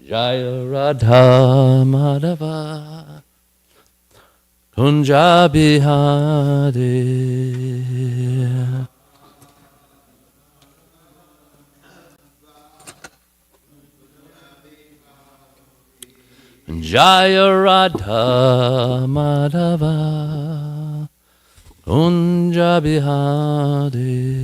Jaya Radha Madhava Kunja Bihari Jaya Radha Madhava Kunja Bihari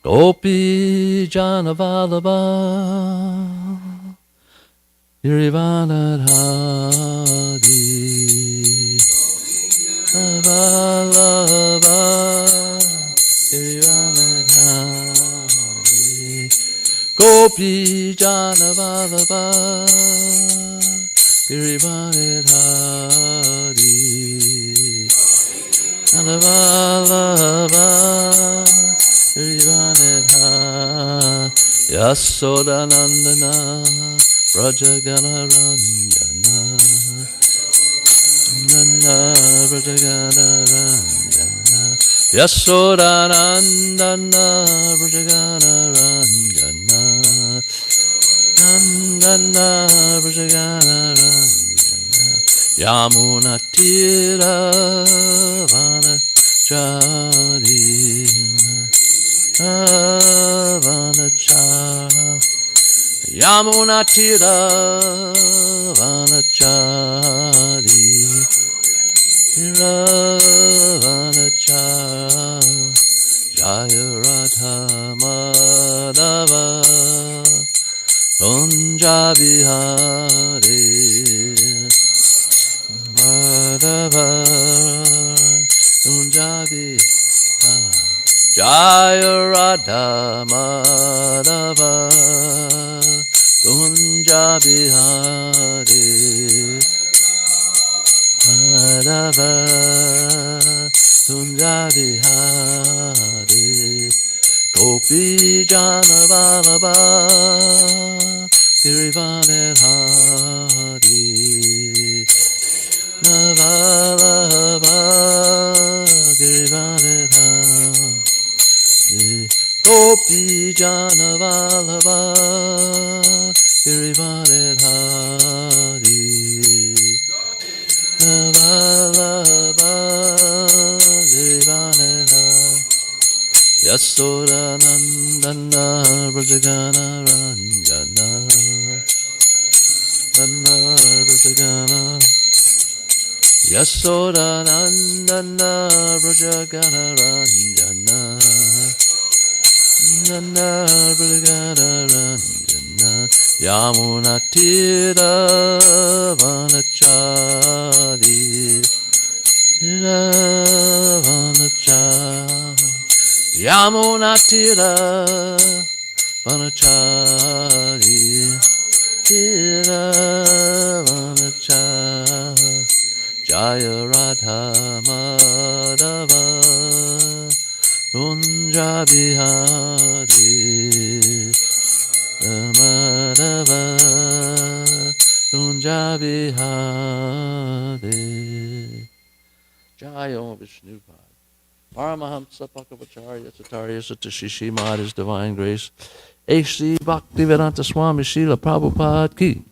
Gopi Janavallabha Girivanadhari Vallabha Girivanadhari Gopi Janavallabha Girivanadhari Janavallabha Yasodanandana Rajagana Ranjana Nana Rajagana Ranjana Yasodanandana Rajagana Ranjana Nandana Rajagana Ranjana Yamuna Tira Vanachari Vanachari Yamuna Tira Vanachari Tira Vanachari Jaya Radha Madhava Kunja Bihari Madhava Kunja Bihari Jaya Radha Madhava Kunja Bihari Madhava Kunja Bihari Gopi Janavallabha Girivanadhari Navallabha Girivanadhari Gopi Janavallabha Girivanadhari Navallabha Girivanadhari Yasodanandana Vrajagana Ranjana Nana Vrajagana Yasodanandana Vrajagana Ranjana Nana Vrajagana Ranjana Yamuna Tira Vanachari Tira Vanachari Yamuna Tira Vanachari Tira Vanachari Jaya Radha Madhava Kunja Bihari Madhava Kunja Bihari Jaya Vishnupada Paramahamsa Bhagavacharya Satarya Satashishi His Divine Grace A.C. Bhaktivedanta Swami Srila Prabhupada Ki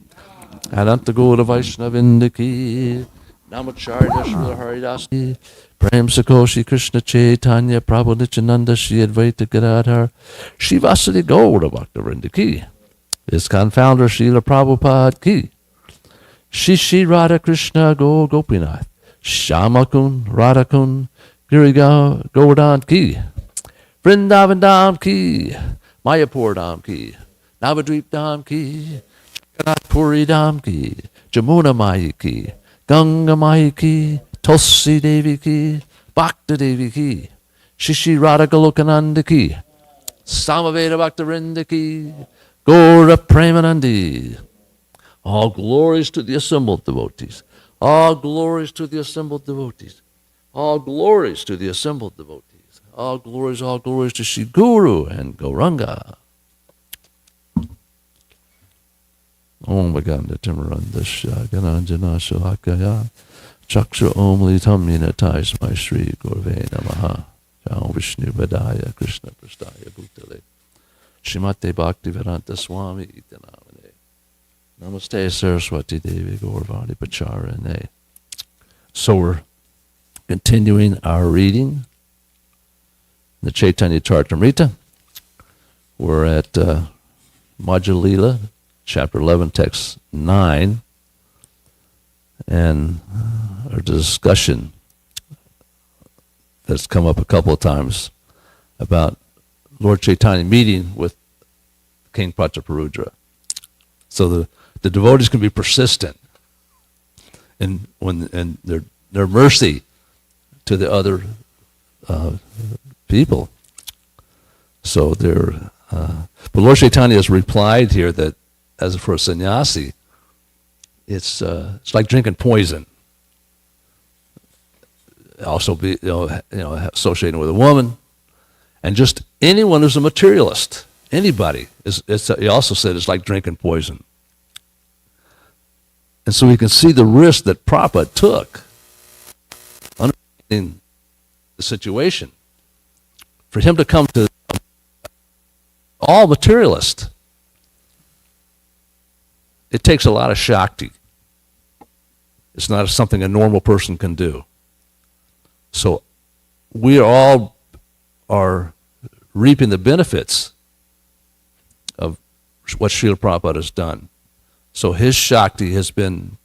Adanta Gauda Vaishnavinda Ki Namacharya Srila Haridas Ki Prem Sakoshi Krishna Chaitanya Prabhu Nityananda Shri Advaita Gadadhar Shri Vasadi Gauda Bhaktivinoda Ki ISKCON Founder Srila Prabhupada Ki Shri Radha Krishna Gopinath Shamakun Radhakun Giriga Govardhan Ki Vrindavan Dham Ki Mayapur Dham Ki Navadvip Dham Ki Jagannath Puri Dham Ki Jamuna Mai Ki Ganga Mai Ki Tulsi Devi Ki Bhakta Devi Ki Shishi Radha Golokananda Ki Samaveda Bhaktarinda Ki Gaura Premanandi. All glories to the assembled devotees. All glories to the assembled devotees. All glories to the assembled devotees. All glories to Shri Guru and Gauranga. Om Vaganda Timarandasya Gananjana Shakaya Chaksha Om Litam Minatai Smai Shri Gurve Namaha. Jao Vishnu Vadaya Krishna Prastaya Bhutale. Shrimate Bhakti Vedanta Swami Itanamane. Namaste Saraswati Devi Gaurvani Pacharane. So we're continuing our reading in the Chaitanya Charitamrita. We're at Madhya Lila, chapter 11, text 9, and our discussion that's come up a couple of times about Lord Chaitanya meeting with King Prataparudra. So the devotees can be persistent in their mercy to the other people. So but Lord Chaitanya has replied here that as for a sannyasi, it's like drinking poison. Also be associated with a woman, and just anyone who's a materialist, anybody he also said it's like drinking poison. And so we can see the risk that Prabhupada took understanding the situation. For him to come to all materialist, it takes a lot of Shakti. It's not something a normal person can do. So we all are reaping the benefits of what Srila Prabhupada has done. So his Shakti has been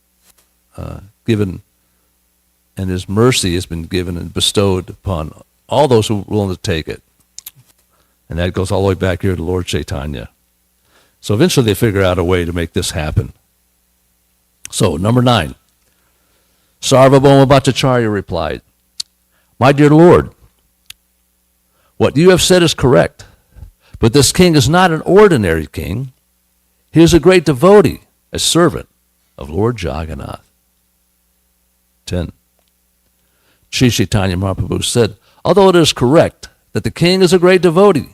given, and his mercy has been given and bestowed upon all those who are willing to take it. And that goes all the way back here to Lord Chaitanya. So eventually they figure out a way to make this happen. So, number 9. Sarvabhauma Bhattacharya replied, "My dear Lord, what you have said is correct, but this king is not an ordinary king. He is a great devotee, a servant of Lord Jagannath." 10. Sri Chaitanya Mahaprabhu said, "Although it is correct that the king is a great devotee,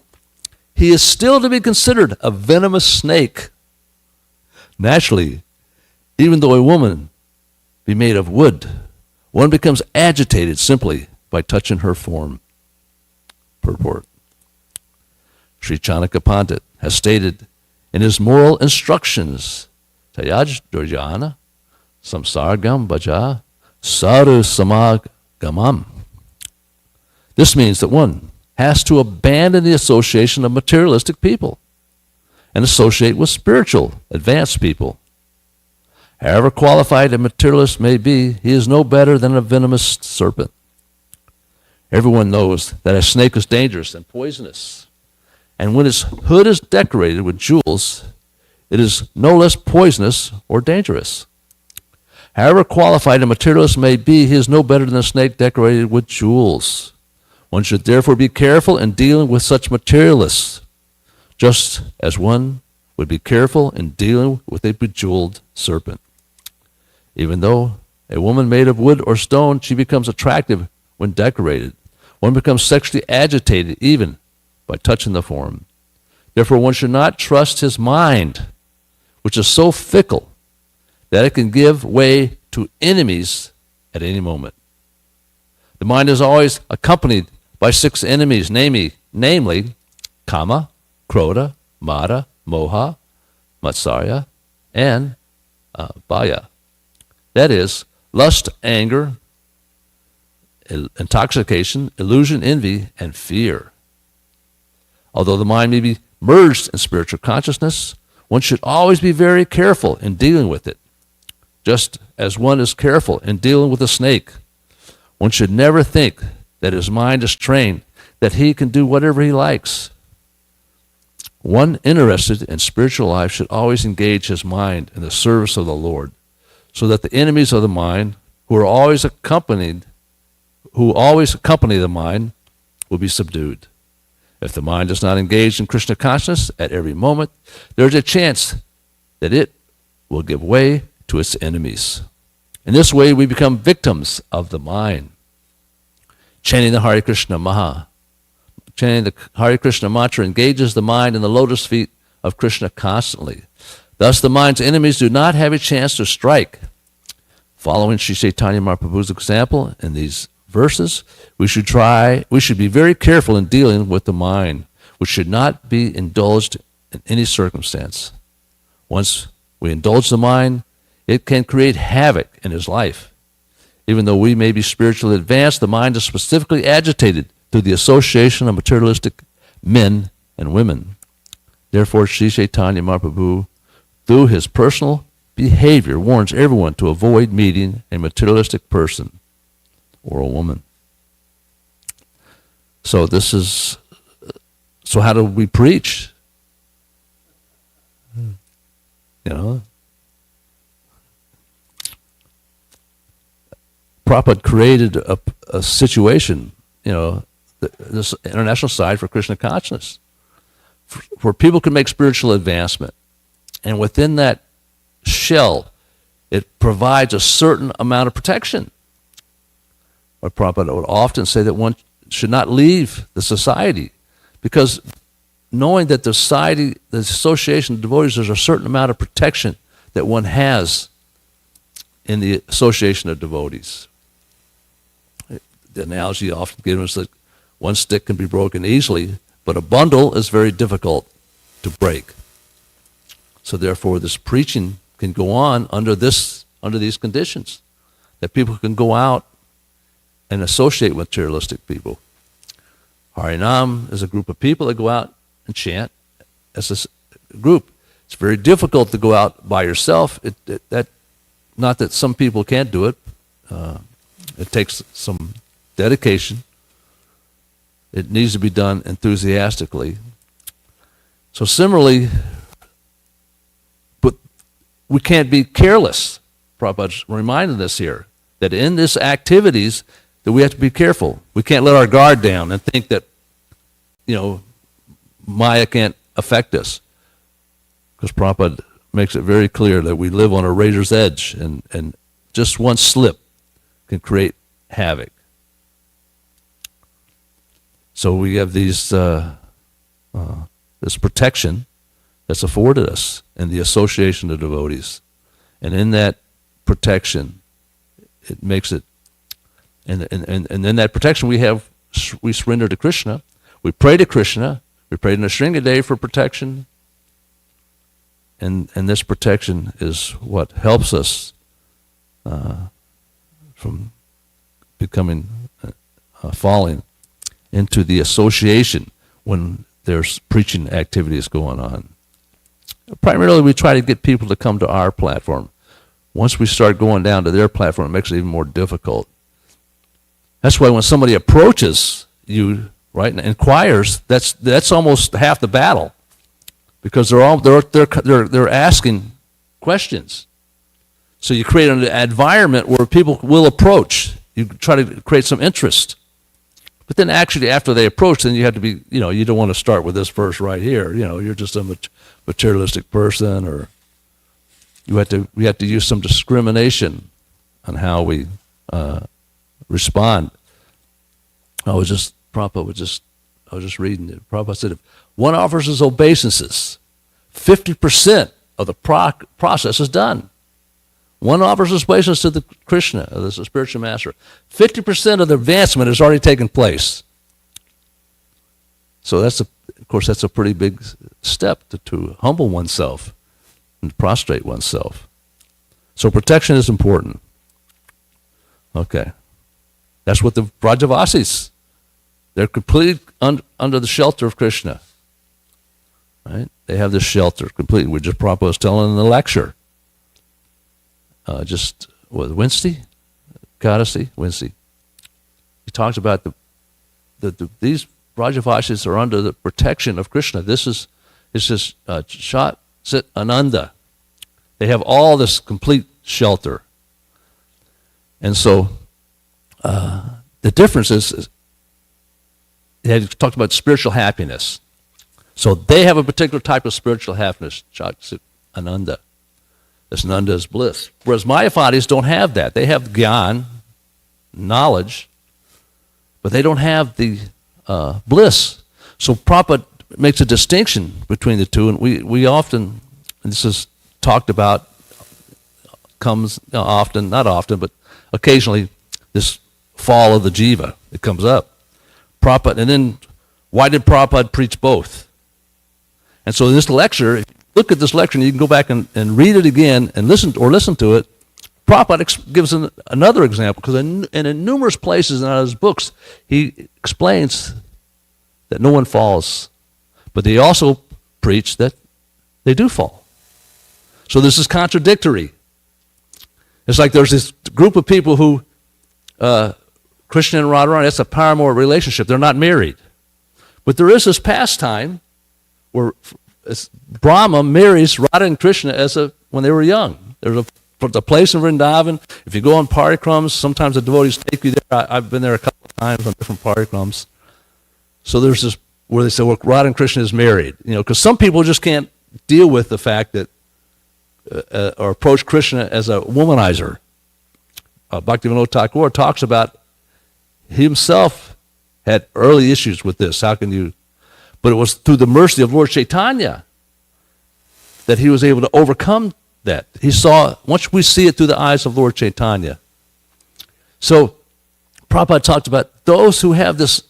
he is still to be considered a venomous snake. Naturally, even though a woman be made of wood, one becomes agitated simply by touching her form." Purport. Sri Chanaka Pandit has stated in his moral instructions, Tayaj Durjana, Samsargam Bhaja, Saru Samagamam. This means that one has to abandon the association of materialistic people and associate with spiritual, advanced people. However qualified a materialist may be, he is no better than a venomous serpent. Everyone knows that a snake is dangerous and poisonous, and when its hood is decorated with jewels, it is no less poisonous or dangerous. However qualified a materialist may be, he is no better than a snake decorated with jewels. One should therefore be careful in dealing with such materialists, just as one would be careful in dealing with a bejeweled serpent. Even though a woman made of wood or stone, she becomes attractive when decorated. One becomes sexually agitated even by touching the form. Therefore, one should not trust his mind, which is so fickle that it can give way to enemies at any moment. The mind is always accompanied by 6 enemies, namely Kama, Krodha, Mada, Moha, Matsarya, and Bhaya. That is, lust, anger, intoxication, illusion, envy, and fear. Although the mind may be merged in spiritual consciousness, one should always be very careful in dealing with it, just as one is careful in dealing with a snake. One should never think that his mind is trained, that he can do whatever he likes. One interested in spiritual life should always engage his mind in the service of the Lord, so that the enemies of the mind, who always accompany the mind, will be subdued. If the mind is not engaged in Krishna consciousness at every moment, there is a chance that it will give way to its enemies. In this way, we become victims of the mind. Chanting the Hare Krishna mantra engages the mind in the lotus feet of Krishna constantly. Thus, the mind's enemies do not have a chance to strike. Following Sri Chaitanya Mahaprabhu's example in these verses, we should be very careful in dealing with the mind, which should not be indulged in any circumstance. Once we indulge the mind, it can create havoc in his life. Even though we may be spiritually advanced, the mind is specifically agitated through the association of materialistic men and women. Therefore, Sri Chaitanya Mahaprabhu, through his personal behavior, warns everyone to avoid meeting a materialistic person or a woman. So how do we preach? Prabhupada created a situation, this international side for Krishna consciousness, where people can make spiritual advancement. And within that shell, it provides a certain amount of protection. But Prabhupada would often say that one should not leave the society, because knowing that the society, the association of devotees, there's a certain amount of protection that one has in the association of devotees. The analogy often given is that one stick can be broken easily, but a bundle is very difficult to break. So therefore, this preaching can go on under these conditions, that people can go out and associate with materialistic people. Harinam is a group of people that go out and chant as a group. It's very difficult to go out by yourself. Not that some people can't do it. It takes some dedication. It needs to be done enthusiastically. So similarly, but we can't be careless. Prabhupada's reminding us here that in these activities that we have to be careful. We can't let our guard down and think that, Maya can't affect us. Because Prabhupada makes it very clear that we live on a razor's edge, and just one slip can create havoc. So we have this protection that's afforded us in the association of devotees. And in that protection, it makes it, and in that protection we surrender to Krishna. We pray to Krishna. We pray to Nrsimhadev for protection. And this protection is what helps us from becoming, falling into the association when there's preaching activities going on. Primarily, we try to get people to come to our platform. Once we start going down to their platform, it makes it even more difficult. That's why when somebody approaches you, right, and inquires, that's almost half the battle, because they're asking questions. So you create an environment where people will approach. You try to create some interest. But then actually after they approach, then you have to be, you don't want to start with this verse right here. You're just a materialistic person, or we have to use some discrimination on how we respond. I was just reading it. Prabhupada said, if one offers his obeisances, 50% of the process is done. One offers his obeisance to the Krishna, the spiritual master. 50% of the advancement has already taken place. So that's a pretty big step to humble oneself and prostrate oneself. So protection is important. Okay. That's what the Brajavasis, they're completely under the shelter of Krishna. Right? They have this shelter completely. Prabhupada was telling in the lecture. Wednesday? Wednesday. He talks about these Brajavasis are under the protection of Krishna. It's just Shat Sit Ananda. They have all this complete shelter. And so the difference is he talked about spiritual happiness. So they have a particular type of spiritual happiness, Shat Sit Ananda. This Nanda is bliss. Whereas Mayavadis don't have that. They have Gyan, knowledge, but they don't have the bliss. So Prabhupada makes a distinction between the two, and we often, and this is talked about comes often, not often, but occasionally, this fall of the jiva. It comes up. Prabhupada, and then why did Prabhupada preach both? And so this lecture, if you look at this lecture, and you can go back and read it again and listen to it. Prabhupada gives another example, because in numerous places in his books, he explains that no one falls, but they also preach that they do fall. So this is contradictory. It's like there's this group of people who, Krishna and Radharani, that's a paramour relationship. They're not married. But there is this pastime where Brahma marries Radha and Krishna when they were young. There's a place in Vrindavan. If you go on parikrams, sometimes the devotees take you there. I've been there a couple of times on different parikrams. So there's this where they say, well, Radha and Krishna is married. Because some people just can't deal with the fact that, or approach Krishna as a womanizer. Bhaktivinoda Thakur talks about himself had early issues with this. How can you? But it was through the mercy of Lord Chaitanya that he was able to overcome that. He saw, once we see it through the eyes of Lord Chaitanya. So Prabhupada talked about those who have this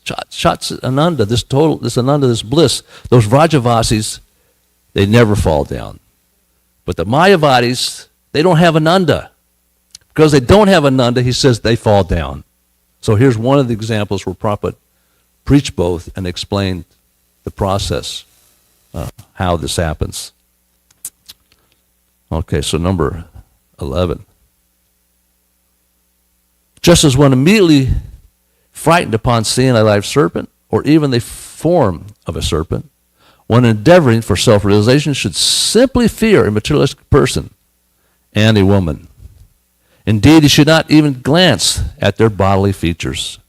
ananda, this ananda, this bliss, those Vrajavasis, they never fall down. But the Mayavadis, they don't have ananda. Because they don't have ananda, he says they fall down. So here's one of the examples where Prabhupada preached both and explained the process, how this happens. Okay, so number 11. Just as one immediately frightened upon seeing a live serpent, or even the form of a serpent, one endeavoring for self-realization should simply fear a materialistic person and a woman. Indeed, he should not even glance at their bodily features.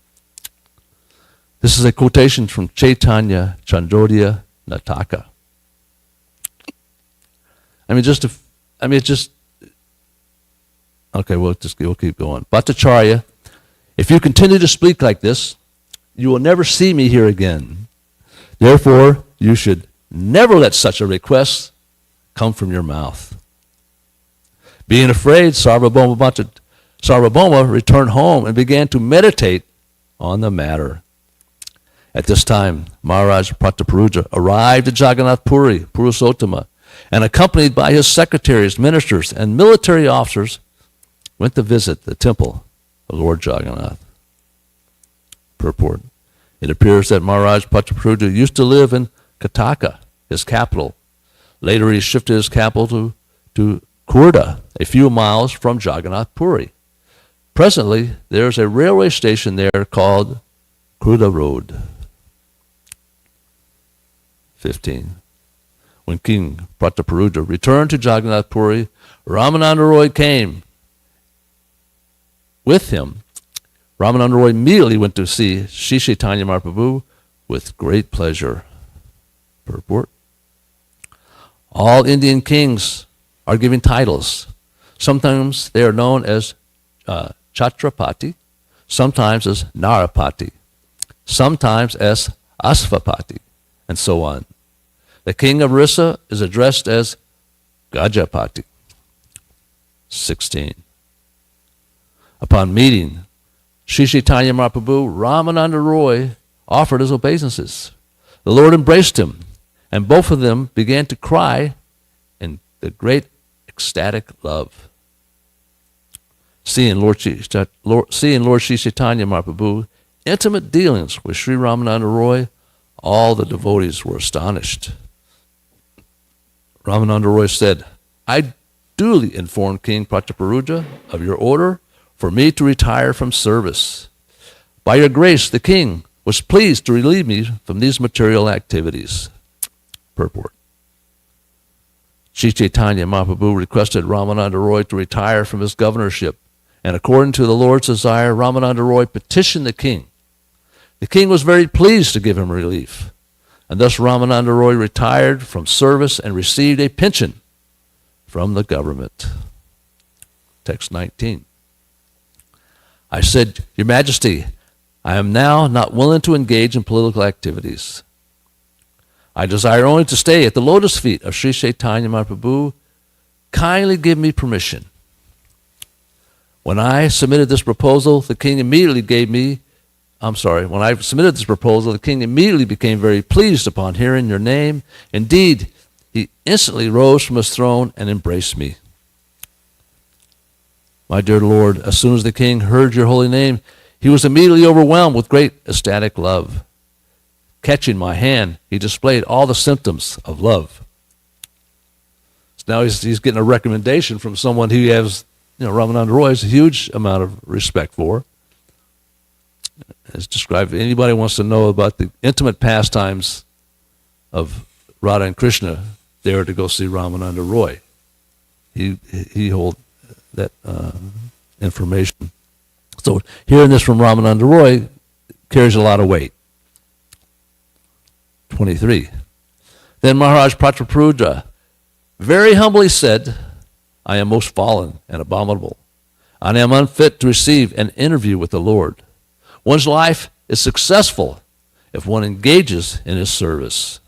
This is a quotation from Chaitanya Chandrodya Nataka. Okay, we'll keep going. Bhattacharya, if you continue to speak like this, you will never see me here again. Therefore, you should never let such a request come from your mouth. Being afraid, Sarvabhauma returned home and began to meditate on the matter. At this time, Maharaj Prataparuja arrived at Jagannath Puri, Purusottama, and accompanied by his secretaries, ministers, and military officers, went to visit the temple of Lord Jagannath. Purport. It appears that Maharaj Prataparuja used to live in Kataka, his capital. Later he shifted his capital to Kurda, a few miles from Jagannath Puri. Presently, there's a railway station there called Kurda Road. 15. When King Prataparuja returned to Jagannath Puri, Ramananda Roy came with him. Ramananda Roy immediately went to see Sri Chaitanya Mahaprabhu with great pleasure. Purport. All Indian kings are given titles. Sometimes they are known as Chhatrapati, sometimes as Narapati, sometimes as Asvapati, and so on. The king of Orissa is addressed as Gajapati. 16. Upon meeting Sri Chaitanya Mahaprabhu, Ramananda Roy offered his obeisances. The Lord embraced him, and both of them began to cry in the great ecstatic love. Seeing Lord Sri Chaitanya Mahaprabhu intimate dealings with Sri Ramananda Roy, all the devotees were astonished. Ramananda Roy said, I duly informed King Prataparuja of your order for me to retire from service. By your grace, the king was pleased to relieve me from these material activities. Purport. Sri Chaitanya Mahaprabhu requested Ramananda Roy to retire from his governorship, and according to the Lord's desire, Ramananda Roy petitioned the king. The king was very pleased to give him relief, and thus Ramananda Roy retired from service and received a pension from the government. Text 19. I said, Your Majesty, I am now not willing to engage in political activities. I desire only to stay at the lotus feet of Sri Chaitanya Mahaprabhu. Kindly give me permission. When I submitted this proposal, the king immediately when I submitted this proposal, the king immediately became very pleased upon hearing your name. Indeed, he instantly rose from his throne and embraced me. My dear Lord, as soon as the king heard your holy name, he was immediately overwhelmed with great ecstatic love. Catching my hand, he displayed all the symptoms of love. So now he's getting a recommendation from someone who has, Ramananda Roy has a huge amount of respect for. As described, if anybody wants to know about the intimate pastimes of Radha and Krishna, they are to go see Ramananda Roy. He holds that information. So hearing this from Ramananda Roy carries a lot of weight. 23. Then Maharaj Prataparudra very humbly said, I am most fallen and abominable, and I am unfit to receive an interview with the Lord. One's life is successful if one engages in his service.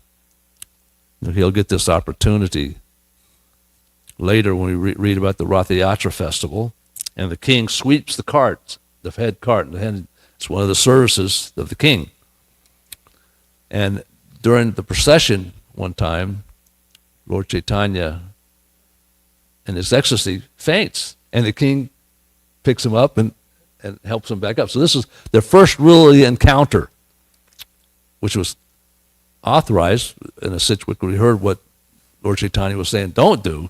He'll get this opportunity later when we read about the Rath Yatra festival, and the king sweeps the cart, the head cart. It's one of the services of the king. And during the procession one time, Lord Chaitanya, in his ecstasy, faints, and the king picks him up and helps him back up. So this is their first really encounter, which was authorized in a situation where we heard what Lord Chaitanya was saying, don't do.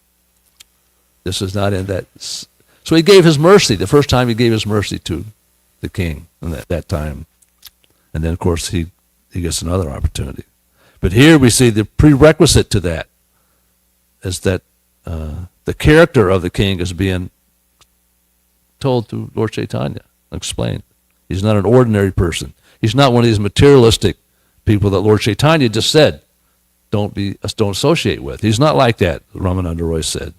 This is not in that. So he gave his mercy. The first time he gave his mercy to the king in that time. And then, of course, he gets another opportunity. But here we see the prerequisite to that is that the character of the king is being told to Lord Chaitanya, explained. He's not an ordinary person. He's not one of these materialistic people that Lord Chaitanya just said, don't associate with. He's not like that, Ramananda Roy said.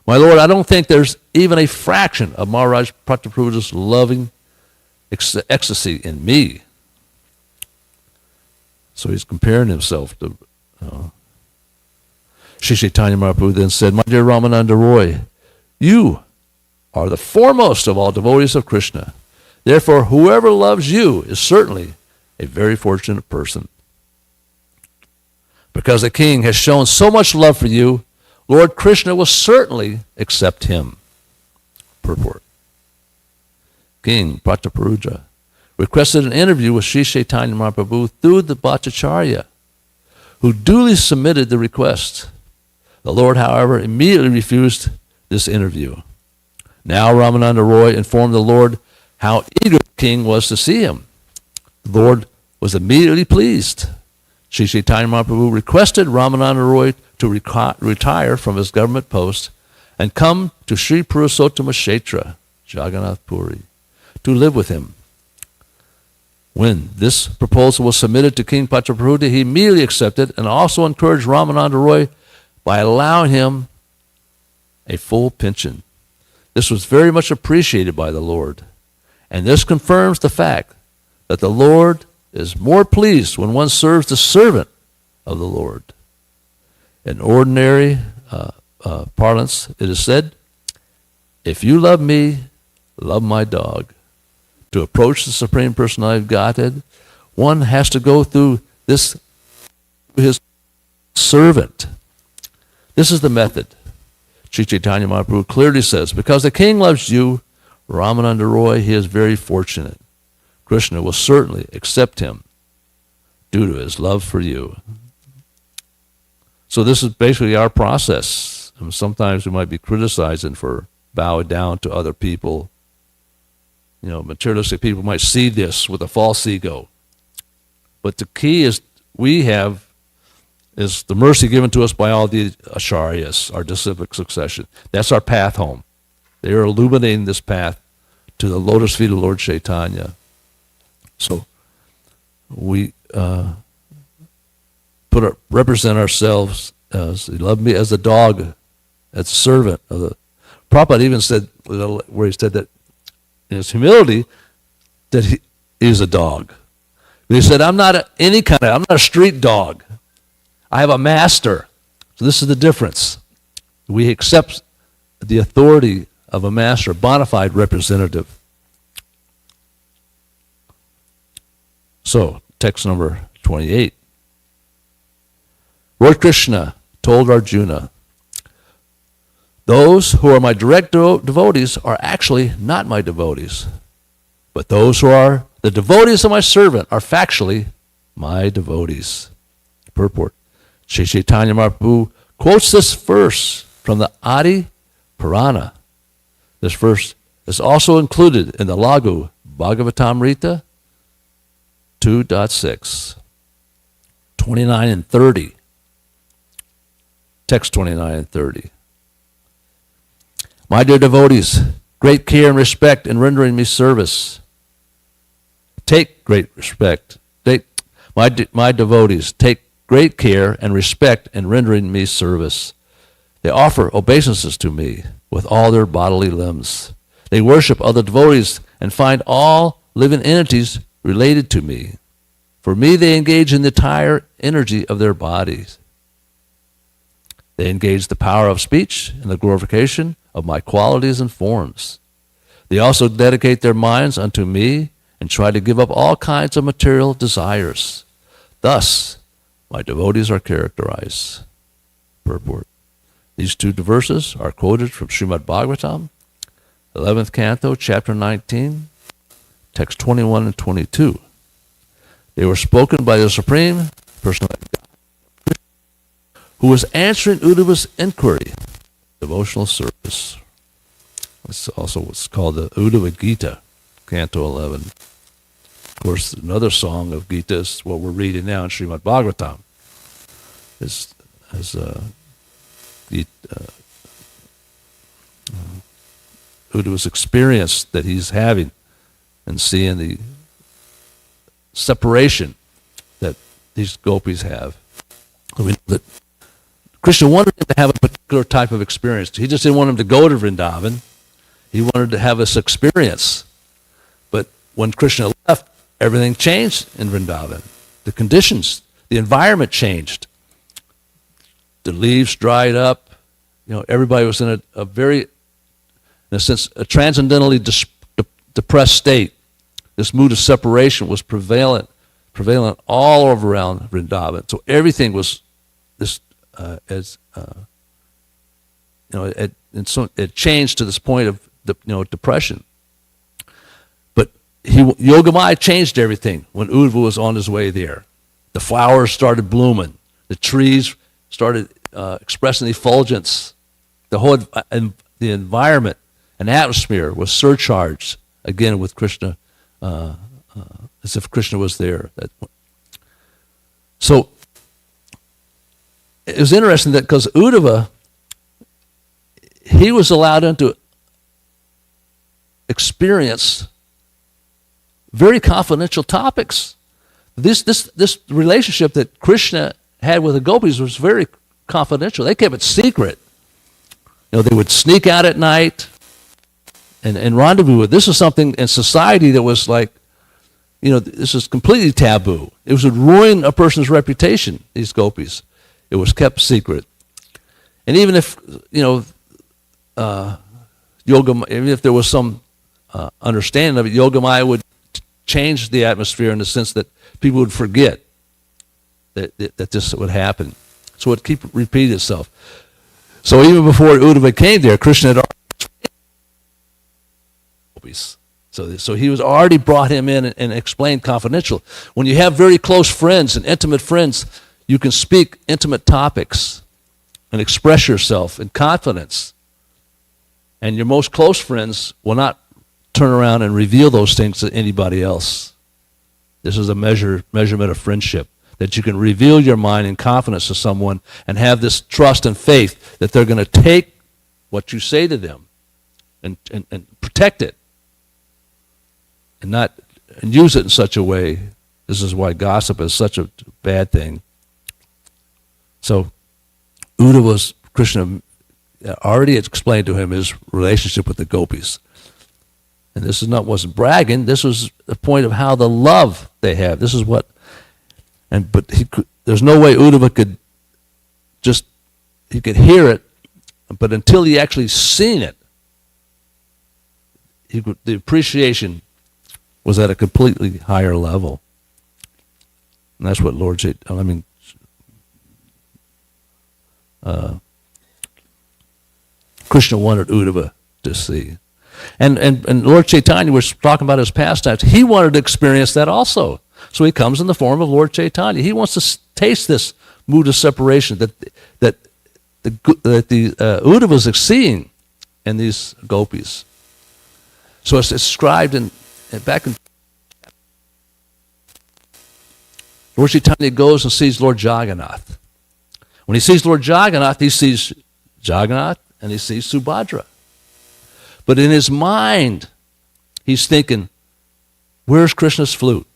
My Lord, I don't think there's even a fraction of Maharaj Prataparudra's loving ecstasy in me. So he's comparing himself to Sri Chaitanya Mahaprabhu then said, my dear Ramananda Roy, you are the foremost of all devotees of Krishna. Therefore, whoever loves you is certainly a very fortunate person. Because the king has shown so much love for you, Lord Krishna will certainly accept him. Purport. King Prataparudra requested an interview with Sri Chaitanya Mahaprabhu through the Bhattacharya, who duly submitted the request. The Lord, however, immediately refused this interview. Now Ramananda Roy informed the Lord how eager the king was to see him. The Lord was immediately pleased. Sri Chaitanya Mahaprabhu requested Ramananda Roy to retire from his government post and come to Sri Purushottama Kshetra, Jagannath Puri, to live with him. When this proposal was submitted to King Prataparudra, he immediately accepted and also encouraged Ramananda Roy by allowing him a full pension. This was very much appreciated by the Lord, and this confirms the fact that the Lord is more pleased when one serves the servant of the Lord. In ordinary parlance, it is said, if you love me, love my dog. To approach the Supreme Personality of Godhead, one has to go through this, his servant. This is the method. Sri Chaitanya Mahaprabhu clearly says, because the king loves you, Ramananda Roy, he is very fortunate. Krishna will certainly accept him due to his love for you. So this is basically our process. And sometimes we might be criticizing for bowing down to other people. Materialistic people might see this with a false ego. But the key is is the mercy given to us by all the acharyas, our disciplic succession. That's our path home. They are illuminating this path to the lotus feet of Lord Chaitanya. So we represent ourselves as, he loved me as a dog, as a servant of the. Prabhupada even said, where he said that in his humility, that he is a dog. But he said, I'm not a street dog. I have a master. So this is the difference. We accept the authority of a master, a bona fide representative. So, text number 28. Lord Krishna told Arjuna, those who are my direct devotees are actually not my devotees, but those who are the devotees of my servant are factually my devotees. Purport. Sri Chaitanya Mahaprabhu quotes this verse from the Adi Purana. This verse is also included in the Laghu Bhagavatamrita 2.6, 29 and 30. Text 29 and 30. My dear devotees, great care and respect in rendering me service. Take great respect. My devotees, take great care and respect in rendering me service. They offer obeisances to me with all their bodily limbs. They worship other devotees and find all living entities related to me. For me, they engage in the entire energy of their bodies. They engage the power of speech in the glorification of my qualities and forms. They also dedicate their minds unto me and try to give up all kinds of material desires. Thus, my devotees are characterized. Purport. These two verses are quoted from Srimad Bhagavatam, 11th canto, chapter 19, text 21 and 22. They were spoken by the Supreme Personality of God, who was answering Uddhava's inquiry, devotional service. It's also what's called the Uddhava Gita, Canto 11. Of course, another song of Gita is what we're reading now in Srimad Bhagavatam. Uddhava's experience that he's having and seeing the separation that these gopis have. I mean, that Krishna wanted him to have a particular type of experience. He just didn't want him to go to Vrindavan. He wanted to have this experience. But when Krishna left, everything changed in Vrindavan. The conditions, the environment changed. The leaves dried up. You know, everybody was in a very, in a sense, a transcendentally depressed state. This mood of separation was prevalent all over around Vrindavan. So everything was this it changed to this point of depression. But Yogamaya changed everything when Uddhava was on his way there. The flowers started blooming. The trees started expressing effulgence. The whole the environment and atmosphere was surcharged again with Krishna, as if Krishna was there. So it was interesting that because Uddhava, he was allowed to experience very confidential topics. This relationship that Krishna had with the gopis was very confidential. They kept it secret. They would sneak out at night and rendezvous with. This is something in society that was like, this is completely taboo. It would ruin a person's reputation, these gopis. It was kept secret. And even if, even if there was some understanding of it, Yogamaya would change the atmosphere in the sense that people would forget that this would happen. So it would keep repeating itself. So even before Uddhava came there, Krishna had already so he was already brought him in and explained confidential. When you have very close friends and intimate friends, you can speak intimate topics and express yourself in confidence. And your most close friends will not turn around and reveal those things to anybody else. This is a measurement of friendship, that you can reveal your mind in confidence to someone and have this trust and faith that they're going to take what you say to them and protect it and use it in such a way. This is why gossip is such a bad thing. So Krishna already explained to him his relationship with the gopis. And this wasn't bragging. This was the point of how the love they have. This is what, there's no way Uddhava could he could hear it, but until he actually seen it, the appreciation was at a completely higher level. And that's what Krishna wanted Uddhava to see. And Lord Chaitanya was talking about his pastimes. He wanted to experience that also. So he comes in the form of Lord Chaitanya. He wants to taste this mood of separation that the Uddhavas are seeing in these gopis. So it's described back in Lord Chaitanya goes and sees Lord Jagannath. When he sees Lord Jagannath, he sees Jagannath and he sees Subhadra. But in his mind, he's thinking, where's Krishna's flute?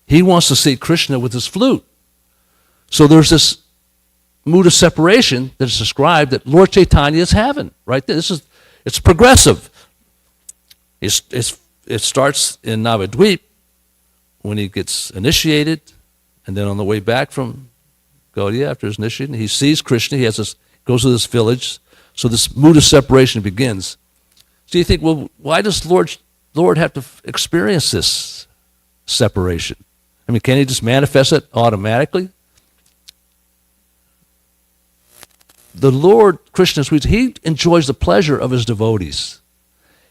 He wants to see Krishna with his flute. So there's this mood of separation that is described that Lord Chaitanya is having, right? It's progressive. It starts in Navadvip when he gets initiated, and then on the way back from Gaudiya after his initiation, he sees Krishna. He goes to this village. So this mood of separation begins. So you think, well, why does Lord have to experience this separation? I mean, can he just manifest it automatically? The Lord Krishna, he enjoys the pleasure of his devotees.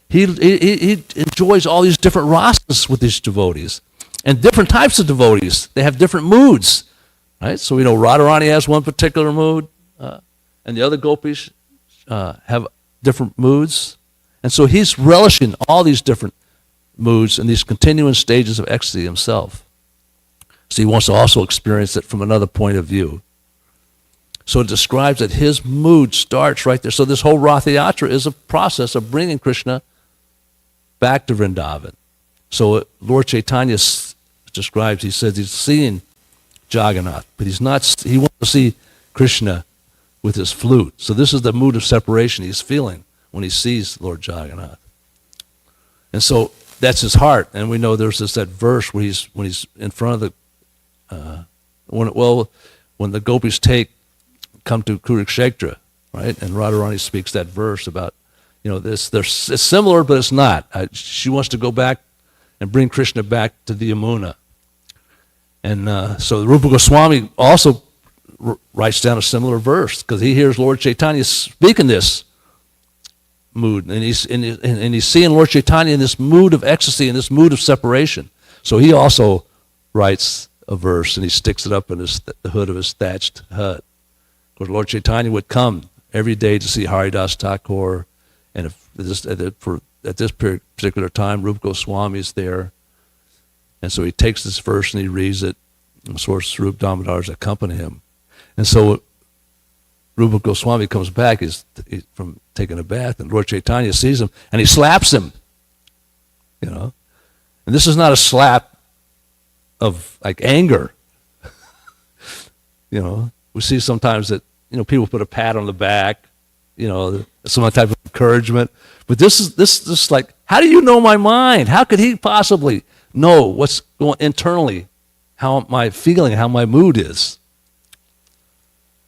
He enjoys all these different rasas with his devotees. And different types of devotees. They have different moods. Right? So we know Radharani has one particular mood, and the other gopis have different moods. And so he's relishing all these different moods and these continuing stages of ecstasy himself. So he wants to also experience it from another point of view. So it describes that his mood starts right there. So this whole Ratha Yatra is a process of bringing Krishna back to Vrindavan. So Lord Chaitanya describes, he says he's seeing Jagannath, but he wants to see Krishna with his flute. So this is the mood of separation he's feeling when he sees Lord Jagannath. And so that's his heart. And we know there's that verse where when he's in front of when the gopis come to Kurukshetra, right? And Radharani speaks that verse about, it's similar, but it's not. She wants to go back and bring Krishna back to the Yamuna. And so Rupa Goswami also writes down a similar verse because he hears Lord Chaitanya speaking this mood, and he's seeing Lord Chaitanya in this mood of ecstasy, in this mood of separation. So he also writes a verse and he sticks it up in the hood of his thatched hut. Because Lord Chaitanya would come every day to see Haridas Thakur, and at this particular time, Rupa Goswami is there. And so he takes this verse and he reads it, and of course Rupa Damodars accompany him. And so Rupa Goswami comes back he's from taking a bath, and Lord Chaitanya sees him, and he slaps him. And this is not a slap of like anger. We see sometimes that people put a pat on the back, some type of encouragement. But this is like, how do you know my mind? How could he possibly know what's going internally, how my feeling, how my mood is?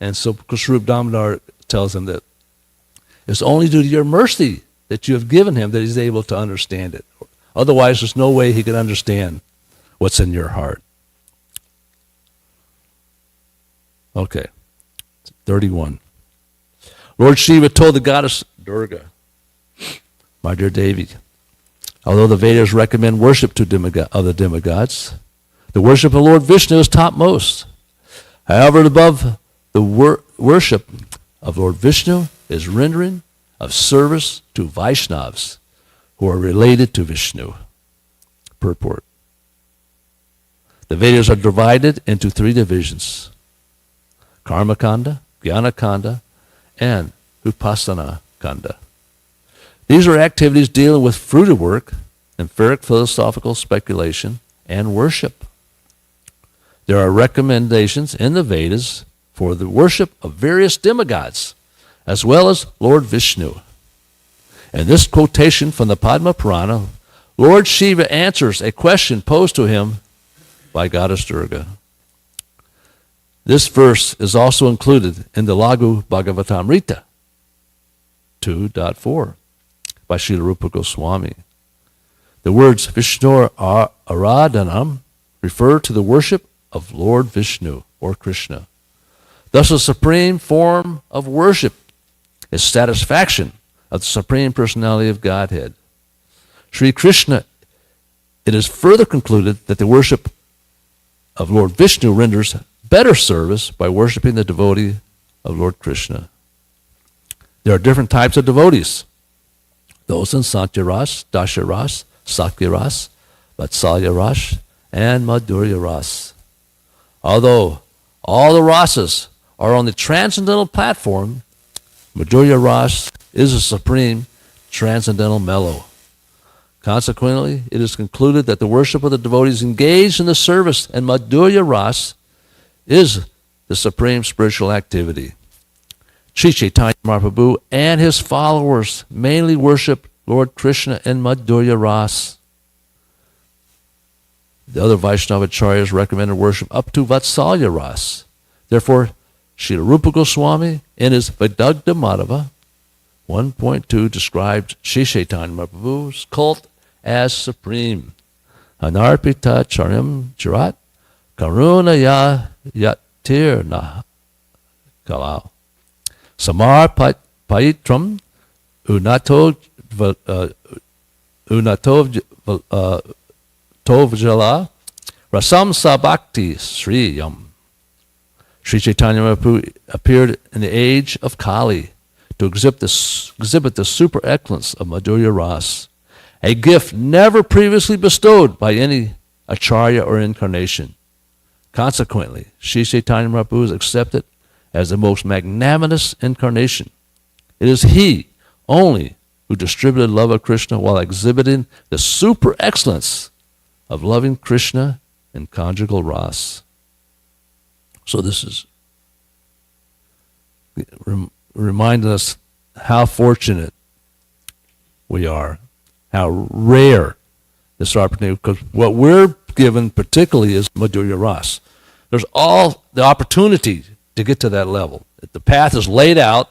And so Rupa Damodar tells him that it's only due to your mercy that you have given him that he's able to understand it. Otherwise, there's no way he can understand what's in your heart. Okay, 31. Lord Shiva told the goddess Durga, my dear Devi, although the Vedas recommend worship to other demigods, the worship of Lord Vishnu is topmost. However, above the worship of Lord Vishnu is rendering of service to Vaishnavas who are related to Vishnu. Purport. The Vedas are divided into 3 divisions: Karma Kanda, Jnana Kanda, and Upasana Kanda. These are activities dealing with fruited work, empiric philosophical speculation, and worship. There are recommendations in the Vedas for the worship of various demigods, as well as Lord Vishnu. In this quotation from the Padma Purana, Lord Shiva answers a question posed to him by Goddess Durga. This verse is also included in the Laghu Bhagavatamrita 2.4 by Srila Rupa Goswami. The words Vishnu Aradhanam refer to the worship of Lord Vishnu or Krishna. Thus, the supreme form of worship is satisfaction of the Supreme Personality of Godhead. Sri Krishna, it is further concluded that the worship of Lord Vishnu renders better service by worshiping the devotee of Lord Krishna. There are different types of devotees. Those in Santya-ras, Dasha-ras, Sakya-ras, Vatsalya-ras, and Madhurya-ras. Although all the rasas are on the transcendental platform, Madhurya-ras is a supreme transcendental mellow. Consequently, it is concluded that the worship of the devotees engaged in the service and Madhurya Ras is the supreme spiritual activity. Sri Chaitanya Mahaprabhu and his followers mainly worship Lord Krishna in Madhurya Ras. The other Vaishnava acharyas recommended worship up to Vatsalya Ras. Therefore, Srila Rupa Goswami in his Vidagdha Madhava 1.2 described Sri Chaitanya Mahaprabhu's cult as supreme. Anarpita charim jarat karunaya yatirna kalau. Samar paitram unatov tovjala rasam sabakti sriyam. Sri Chaitanya Mahaprabhu appeared in the age of Kali to exhibit the super excellence of Madhurya Ras, a gift never previously bestowed by any acharya or incarnation. Consequently, Sri Chaitanya Mahaprabhu is accepted as the most magnanimous incarnation. It is he only who distributed love of Krishna while exhibiting the super excellence of loving Krishna in conjugal ras. So this is reminding us how fortunate we are, how rare this opportunity, because what we're given particularly is Madhurya Ras. There's all the opportunity to get to that level. The path is laid out.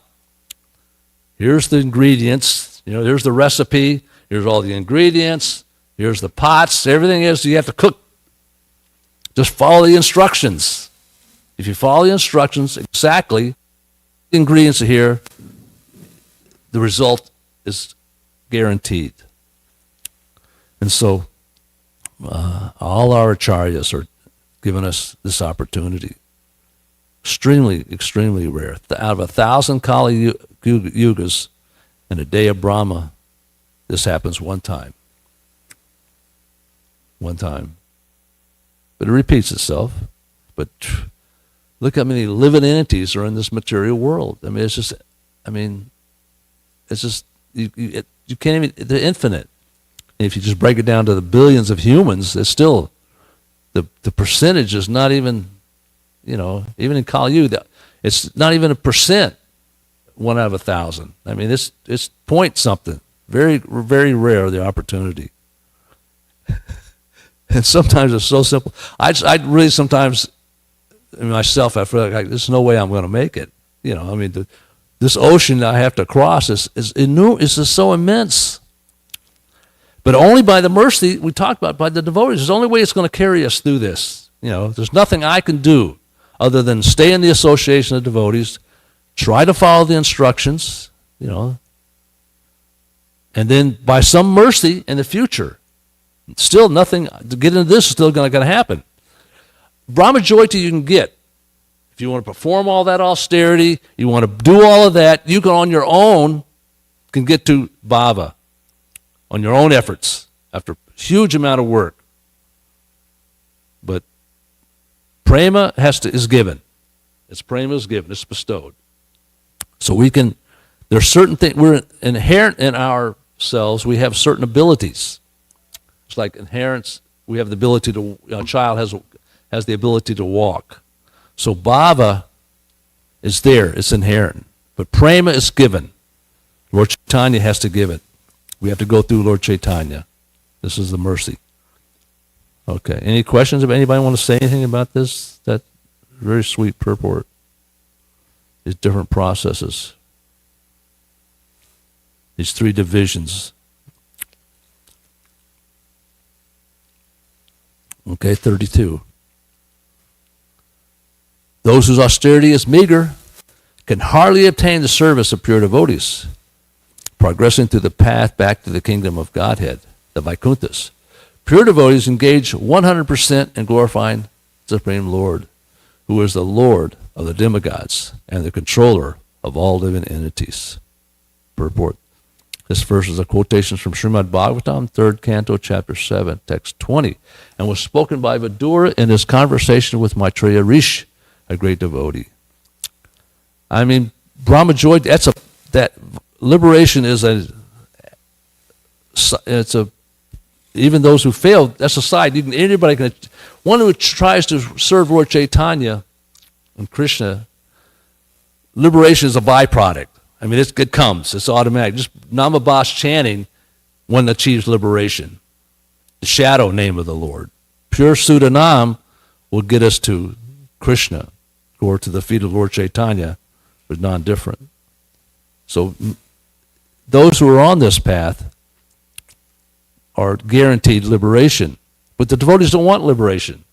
Here's the ingredients. Here's the recipe. Here's all the ingredients. Here's the pots. Everything is, you have to cook. Just follow the instructions. If you follow the instructions exactly, the ingredients are here, the result is guaranteed. And so all our acharyas are giving us this opportunity. Extremely, extremely rare. Out of 1,000 Kali Yugas in a day of Brahma, this happens one time. One time. But it repeats itself. But look how many living entities are in this material world. It's just, you can't even, they're infinite. And if you just break it down to the billions of humans, it's still, the percentage is not even, even in Kali Yuga, it's not even 1%, 1 out of 1,000. It's point something. Very, very rare, the opportunity. And sometimes it's so simple. I really sometimes, myself, I feel like there's no way I'm going to make it. This ocean I have to cross is just so immense. But only by the mercy we talked about, by the devotees. There's the only way it's going to carry us through this. There's nothing I can do other than stay in the association of devotees, try to follow the instructions, and then by some mercy in the future, still nothing, to get into this is still going to happen. Brahmajyoti you can get. If you want to perform all that austerity, you want to do all of that, you can on your own can get to bhava on your own efforts after a huge amount of work. But prema is given. Prema is given, it's bestowed. So there's certain things, we're inherent in ourselves, we have certain abilities. It's like inherent, we have the ability to, a child has the ability to walk. So bhava is there, it's inherent. But prema is given. Lord Chaitanya has to give it. We have to go through Lord Chaitanya. This is the mercy. Okay, any questions? If anybody want to say anything about this? That very sweet purport. These different processes. These 3 divisions. Okay, 32. Those whose austerity is meager can hardly obtain the service of pure devotees, progressing through the path back to the kingdom of Godhead, the Vaikunthas. Pure devotees engage 100% in glorifying the Supreme Lord, who is the Lord of the demigods and the controller of all living entities. Purport. This verse is a quotation from Srimad Bhagavatam, 3rd Canto, Chapter 7, Text 20, and was spoken by Vidura in his conversation with Maitreya Rishi, a great devotee. I mean, Brahma Joy, that liberation is even those who fail, that's a side. Anybody can, one who tries to serve Lord Chaitanya and Krishna, liberation is a byproduct. I mean, it comes, it's automatic. Just Namabhas chanting, one achieves liberation. The shadow name of the Lord. Pure Sudanam will get us to Krishna, or to the feet of Lord Chaitanya, but non-different. So those who are on this path are guaranteed liberation. But the devotees don't want liberation,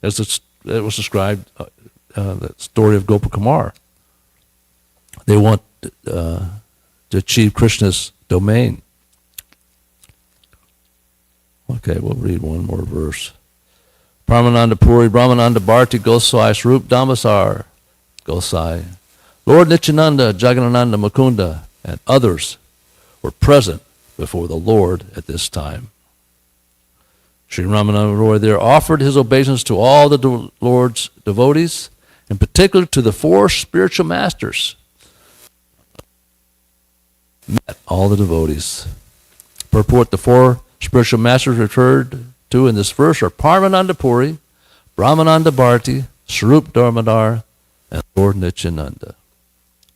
as it was described, the story of Gopakumar. They want to achieve Krishna's domain. Okay, we'll read one more verse. Paramananda Puri, Brahmananda Bharti, Gosai, Swarup Damasar, Gosai. Lord Nityananda, Jagannananda Mukunda, and others were present before the Lord at this time. Sri Ramananda Roy there offered his obeisance to all the Lord's devotees, in particular to the 4 spiritual masters. Met all the devotees. Purport: the 4 spiritual masters referred to in this verse are Paramananda Puri, Brahmananda Bharti, Swarup Damodar, and Lord Nityananda.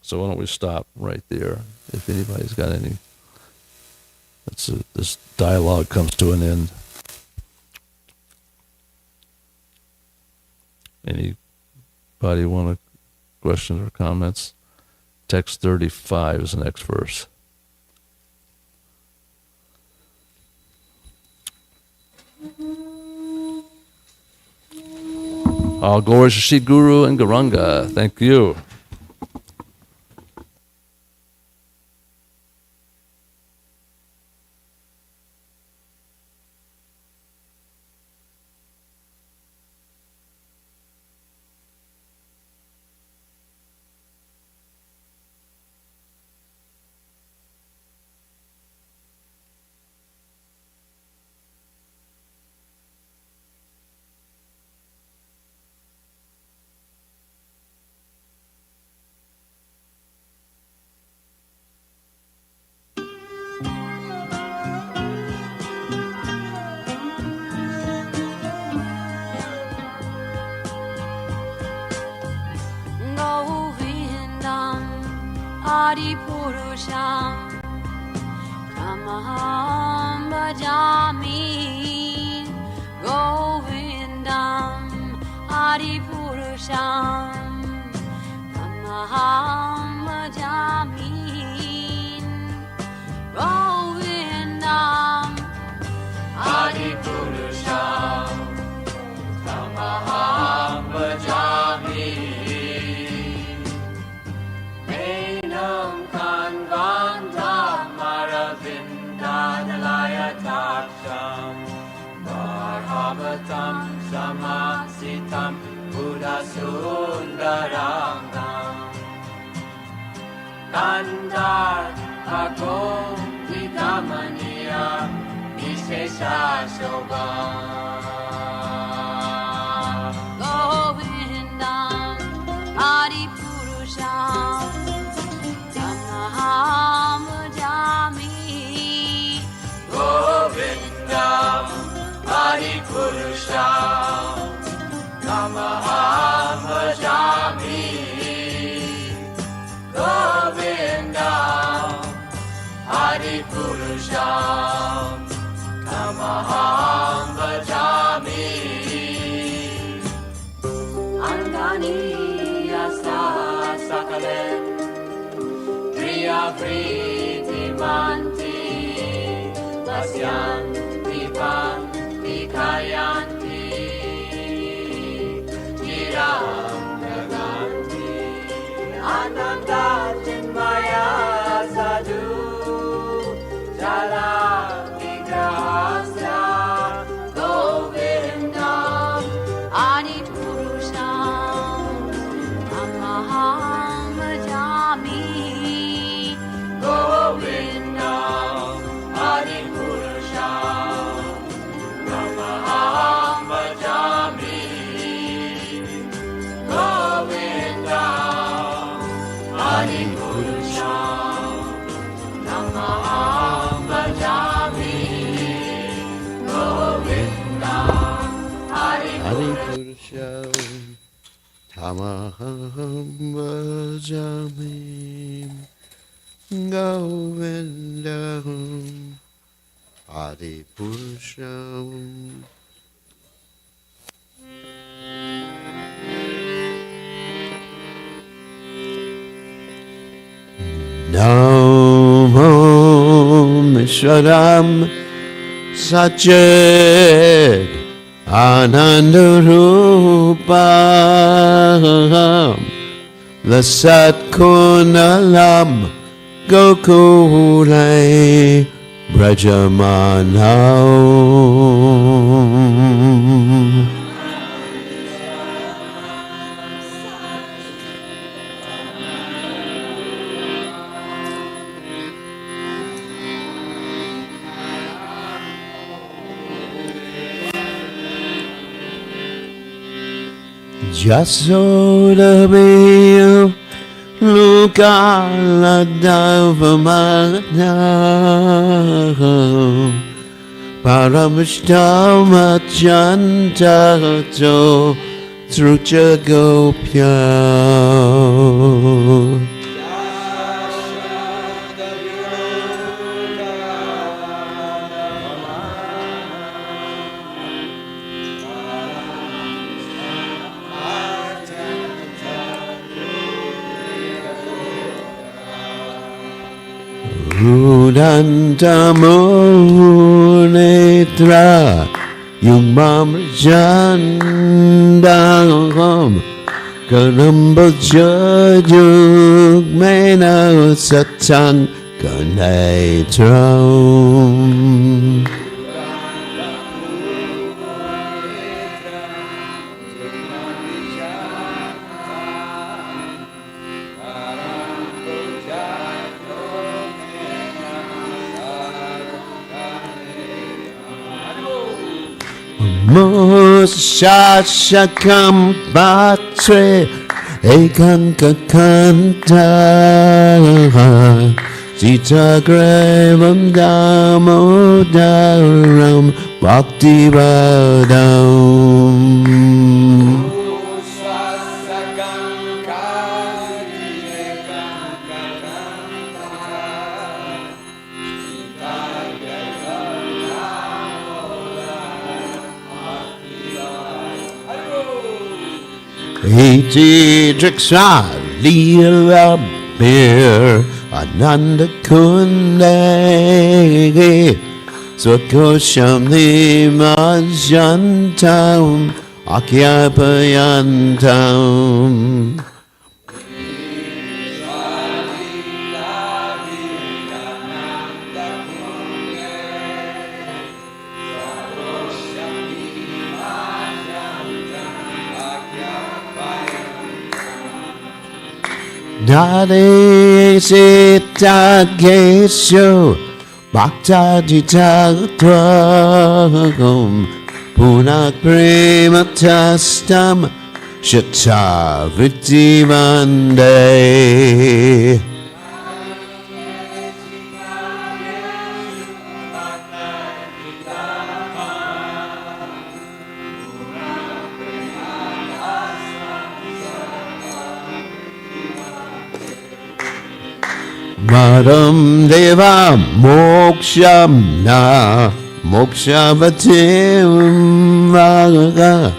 So why don't we stop right there? If anybody's got any, this dialogue comes to an end. Anybody want questions or comments? Text 35 is the next verse. All glories to Sri Guru and Gauranga. Thank you. Purusham Tamaham Bhajami Govindam Adi Purusham Tamaham Bhajami Govindam Adi Purusham Tamaham Bhajami Kanvandam Maravindadalayataksham Varhavatam Samasitam Buddhasundarangam Kandar Agom Vidamaniya Vishesha Shobham Govindam Adi Purusham Tamaham Bhajami Govindam Adi Purusham Tamaham Bhajami Govindam Adi Purusham Tamaham Bhajami Angani Yasa Sakalen Priti Manti Vasyanti Panti Kayanti Adi Purusha Namaham Bhajami Govinda Adi Purusha Tamaham Bhajami Govinda Adi Purusha. Namo Mishwaram Sachet Anandarupam Lasat Kunalam Gokulai Brajamanam. Jasodabaya Lukaladavamana Paramishtamachantato Trujagopya. Rudantamunetra Yugmamrjandam Karambajajugmena Satan Kanetram. Musashakam Patre Ekankakanta Sitagrevam Damodaram Bhaktivadam. Iti Driksha Lila Bir Ananda Kunde Swakosham Nimajantam Akyapayantam. Dade Sita Gesho Bhakta Jitagam Punak Prematastam Shata Vritti Mande. Madam Deva Moksham Na Mokshavatim Vaga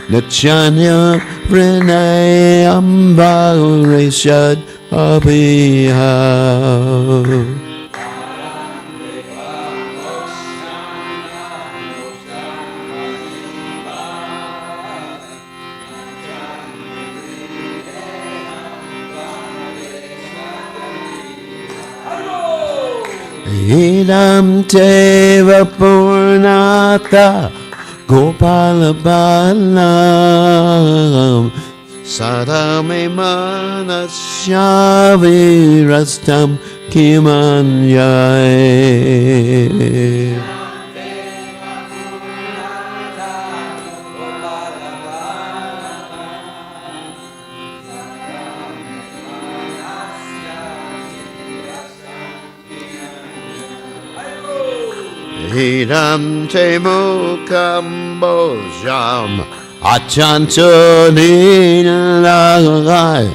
Nachanya Pranay Ambarishad Abhiha. Idam Teva Purnata Gopala Balam Sadame Manasyavirastam Kimanyay. Hiram Temukam Bojam Achantonilai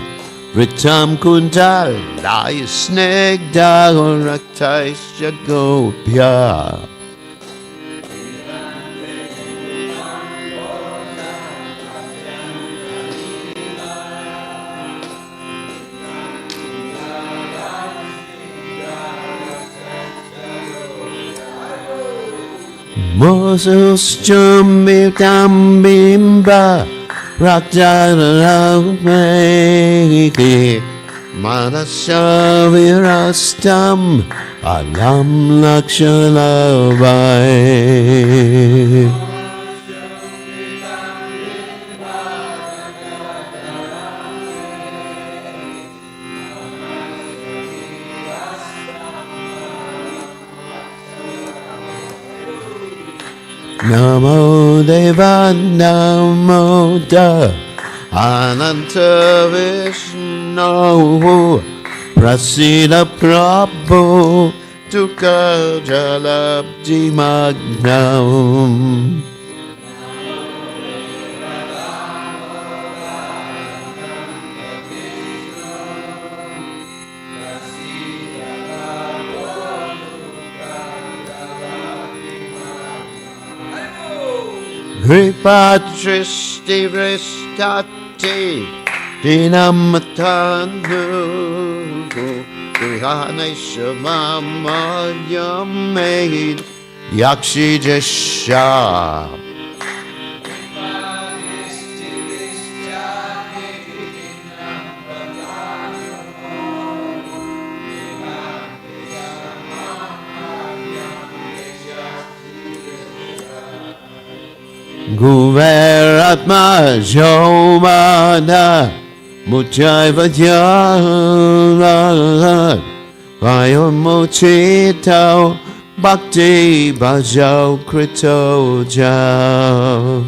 Ritam Kuntal Lai Snake Dagon Raktai Shagopya Moses Chumbitam Bimba Rakjaraki Manashavirastam Alam Lakshalabai Namo Deva Namo Da Ananta Vishnu Prasida Prabhu Tukka Jalabdi Magnam Kripatristi Vristati Dinamatanu Grihaneshamamayamed Yakshi Jasha Guveratma Jomana Muchai Vajana Vayon Mochitao Bhakti Bhajau Krito Jau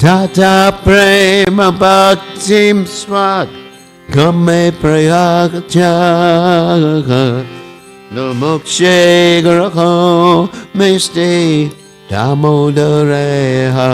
Tata Prema Bhaktim Swat Kame Prayagaja No Mokshe Grako Misti Damodareha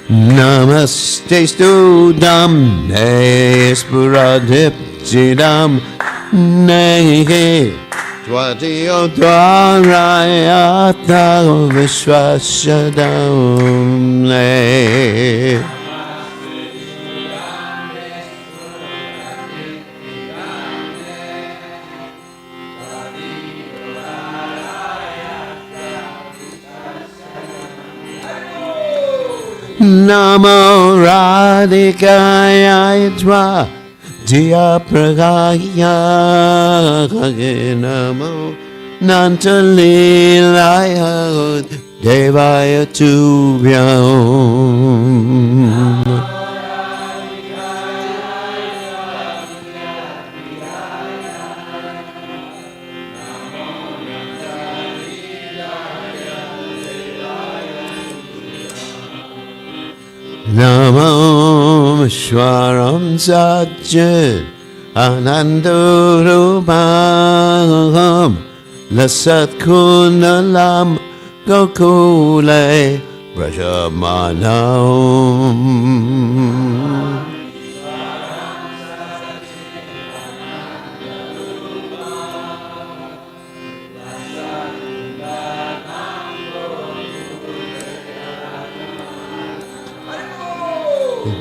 Namaste Studam Nespuradip Jidam Nehe Twatiyo Dwarayata Vishwashadam Ne Namo Radhikaya Tva Diya Pragaya Namo Nantalilaya Devaya Tubhyam Namo Shwaram Satchit Anandurupam Lasat Kundalam Gokule Brajamanam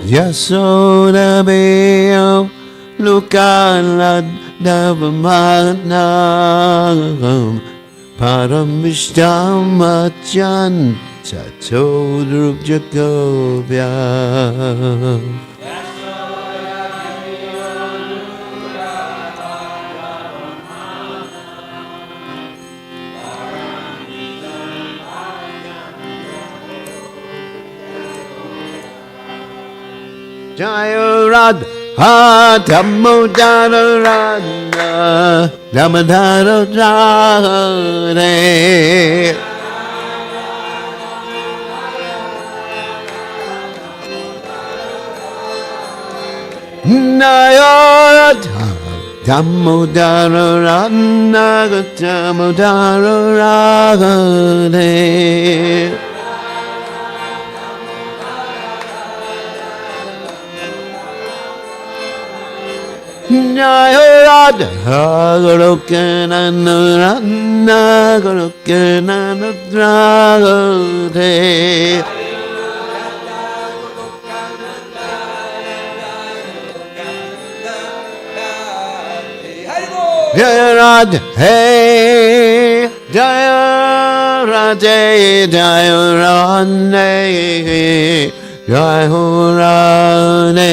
Yasodabeo Lukalad Davamanam Paramishtamachan Tatodrup Jacobya Jaya Radha Damodara Radha Damodara Radhe Jaya Radha Damodara Radha Damodara Radhe Jaya Radha Goloka Radha Goloka Radhe Jaya Radhe Jaya Radhe Jaya Radhe Jaya Radhe Jaya Radhe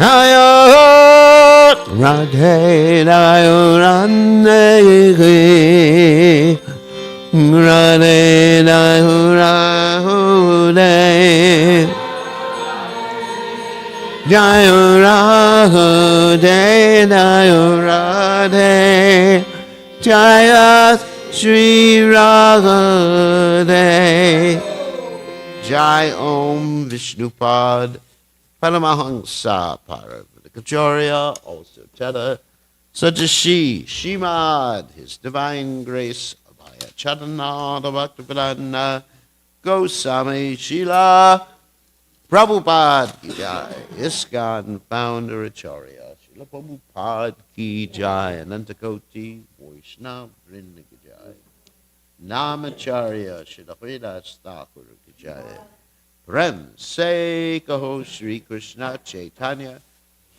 Jaya Radhe Radhe Jaya Radhe Jaya Radhe Jaya Radhe Jaya Shri Radhe Jai Om Vishnupad Paramahansa Paravadikacharya, also Tada, such as Shimad, His Divine Grace, Abhaya Charanada Bhaktivedanta, Goswami Srila Prabhupada Ki Jai, ISKCON Founder Acharya, Srila Prabhupada Ki Jai, Anantakoti, Vaishnava Vrinda Ki Jai, Namacharya, Srila Haridas Thakur Ki Jai, Prem Se Kaho Shri Krishna Chaitanya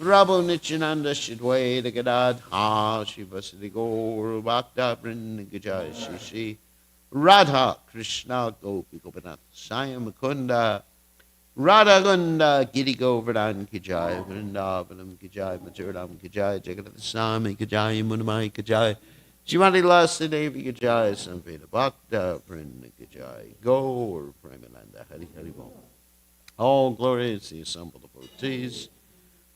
Prabhu Nityananda Shidwaita Gadadha Shivasati Gaur Bhakta Vrinda Shri Shri Radha Krishna Gopi Gopinath Sayam Mukunda Radha Gunda Giri Govardhan Kijai Vrindavanam Kijai Maturam Kijai Jagannath Swami Kijai Munamai Kijai Shivani Lasta Devi Kijai Samveda Bhakta Vrinda Kijai Gaur Premananda Hari Hari Bol. All glory is the assembled devotees.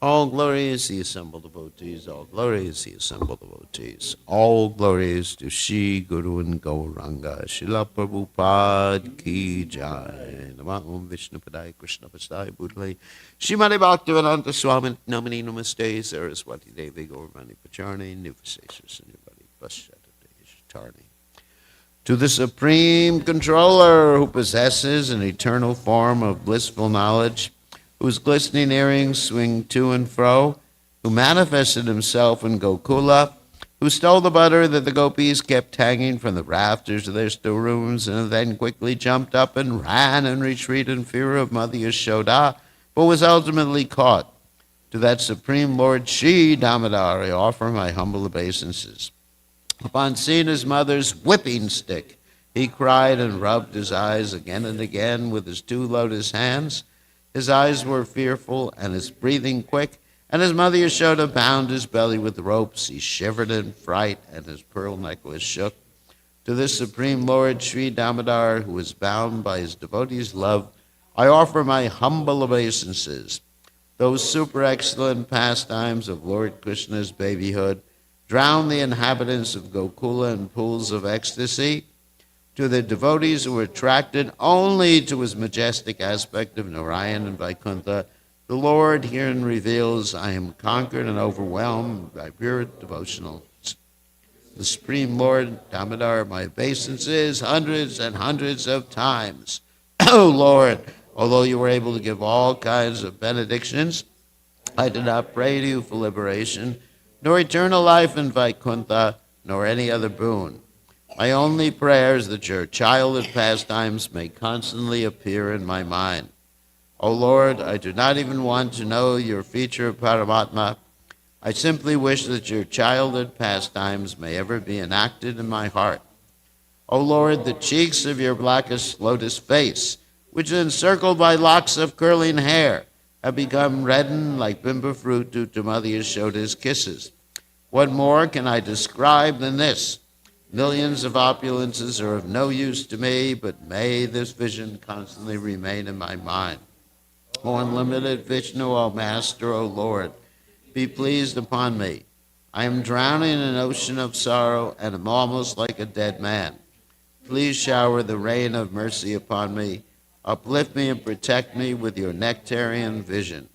All glory is the assembled devotees. All glory is the assembled devotees. All glory is to Shri Guru and Gauranga. Srila Prabhupada Ki Jai. Namah Vishnu Padai Krishna Pastai Budhale. Shrimati Bhaktivedanta Swami Namani Namaste Saraswati Devi Gauravani Pacharni Nivaseshas Nivadi Pashatati Tarni. To the Supreme Controller who possesses an eternal form of blissful knowledge, whose glistening earrings swing to and fro, who manifested himself in Gokula, who stole the butter that the gopis kept hanging from the rafters of their storerooms, and then quickly jumped up and ran and retreated in fear of Mother Yashoda, but was ultimately caught. To that Supreme Lord Shri Damodar I offer my humble obeisances. Upon seeing his mother's whipping stick, he cried and rubbed his eyes again and again with his two lotus hands. His eyes were fearful and his breathing quick, and his mother Yashoda bound his belly with ropes. He shivered in fright, and his pearl necklace shook. To this Supreme Lord Sri Damodar, who is bound by his devotees' love, I offer my humble obeisances. Those super excellent pastimes of Lord Krishna's babyhood drown the inhabitants of Gokula in pools of ecstasy. To the devotees who are attracted only to his majestic aspect of Narayan and Vaikuntha, the Lord herein reveals, I am conquered and overwhelmed by pure devotional. The Supreme Lord Damodar, my obeisances hundreds and hundreds of times. O Lord, although you were able to give all kinds of benedictions, I did not pray to you for liberation, nor eternal life in Vaikuntha, nor any other boon. My only prayer is that your childhood pastimes may constantly appear in my mind. O Lord, I do not even want to know your feature of Paramatma. I simply wish that your childhood pastimes may ever be enacted in my heart. O Lord, the cheeks of your blackest lotus face, which is encircled by locks of curling hair, have become reddened like bimba fruit due to Mother Yashoda's kisses. What more can I describe than this? Millions of opulences are of no use to me, but may this vision constantly remain in my mind. O unlimited Vishnu, O Master, O Lord, be pleased upon me. I am drowning in an ocean of sorrow and am almost like a dead man. Please shower the rain of mercy upon me. Uplift me and protect me with your nectarian vision.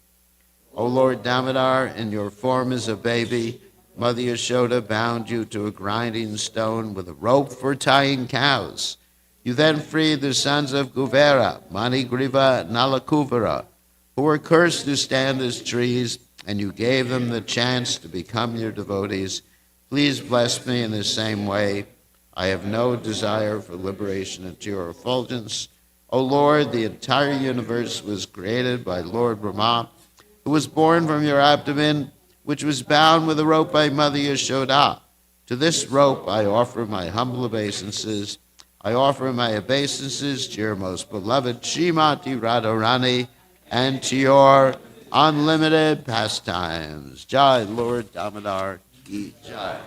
O Lord Damodar, in your form as a baby, Mother Yashoda bound you to a grinding stone with a rope for tying cows. You then freed the sons of Kuvera, Manigriva, and Nalakuvara, who were cursed to stand as trees, and you gave them the chance to become your devotees. Please bless me in the same way. I have no desire for liberation into your effulgence. O Lord, the entire universe was created by Lord Brahma, who was born from your abdomen, which was bound with a rope by Mother Yashoda. To this rope I offer my humble obeisances. I offer my obeisances to your most beloved Srimati Radharani and to your unlimited pastimes. Jai Lord Damodar Ki Jai.